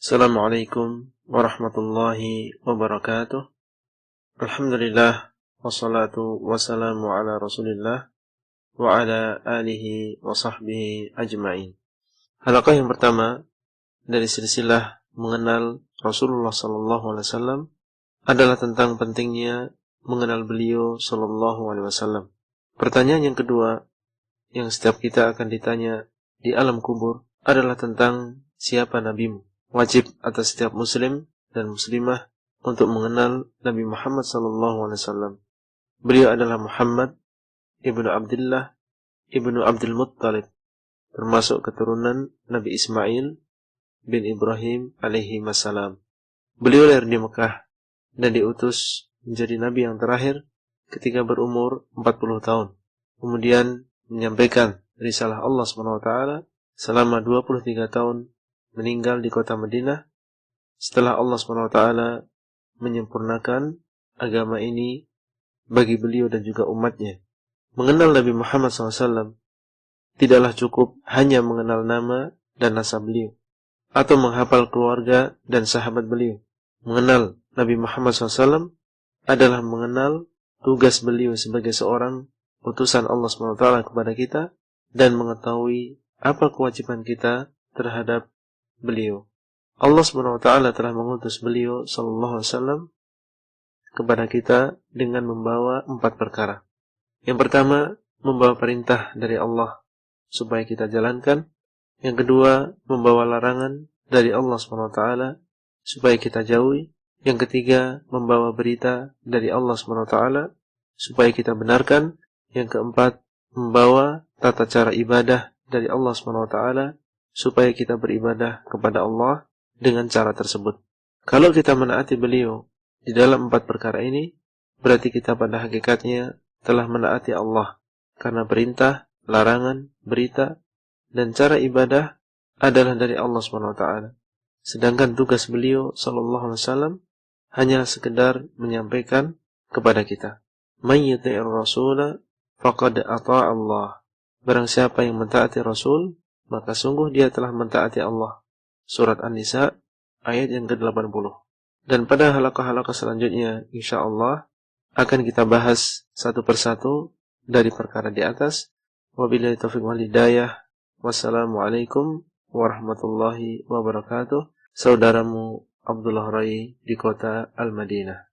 Assalamualaikum warahmatullahi wabarakatuh. Alhamdulillah, wassalatu wassalamu ala rasulillah wa ala alihi wa sahbihi ajma'in. Halaqah yang pertama dari silsilah mengenal Rasulullah sallallahu alaihi wasallam adalah tentang pentingnya mengenal beliau sallallahu alaihi wasallam. Pertanyaan yang kedua yang setiap kita akan ditanya di alam kubur adalah tentang siapa nabimu. Wajib atas setiap muslim dan muslimah untuk mengenal Nabi Muhammad SAW. Beliau adalah Muhammad ibnu Abdullah ibnu Abdul Muttalib, termasuk keturunan Nabi Ismail bin Ibrahim alaihi wassalam. Beliau lahir di Mekah dan diutus menjadi Nabi yang terakhir ketika berumur 40 tahun. Kemudian menyampaikan risalah Allah SWT selama 23 tahun, meninggal di kota Madinah setelah Allah SWT menyempurnakan agama ini bagi beliau dan juga umatnya. Mengenal Nabi Muhammad SAW tidaklah cukup hanya mengenal nama dan nasab beliau atau menghafal keluarga dan sahabat beliau. Mengenal Nabi Muhammad SAW adalah mengenal tugas beliau sebagai seorang utusan Allah SWT kepada kita dan mengetahui apa kewajiban kita terhadap beliau. Allah SWT telah mengutus beliau sallallahu alaihi wasallam kepada kita dengan membawa 4 perkara. Yang pertama, membawa perintah dari Allah supaya kita jalankan. Yang kedua, membawa larangan dari Allah SWT supaya kita jauhi. Yang ketiga, membawa berita dari Allah SWT supaya kita benarkan. Yang keempat, membawa tata cara ibadah dari Allah SWT supaya kita beribadah kepada Allah dengan cara tersebut. Kalau kita menaati beliau di dalam 4 perkara ini, berarti kita pada hakikatnya telah menaati Allah, karena perintah, larangan, berita, dan cara ibadah adalah dari Allah SWT. Sedangkan tugas beliau sallallahu alaihi wasallam hanya sekedar menyampaikan kepada kita. Man yuti'ir rasula faqad ata'a Allah. Barang siapa yang mentaati Rasul, maka sungguh dia telah mentaati Allah. Surat An-Nisa ayat yang ke-80. Dan pada halaqah-halaqah selanjutnya insyaallah akan kita bahas satu persatu dari perkara di atas. Wabillahi taufiq wal hidayah. Wassalamualaikum warahmatullahi wabarakatuh. Saudaramu Abdullah Rai di kota Al-Madinah.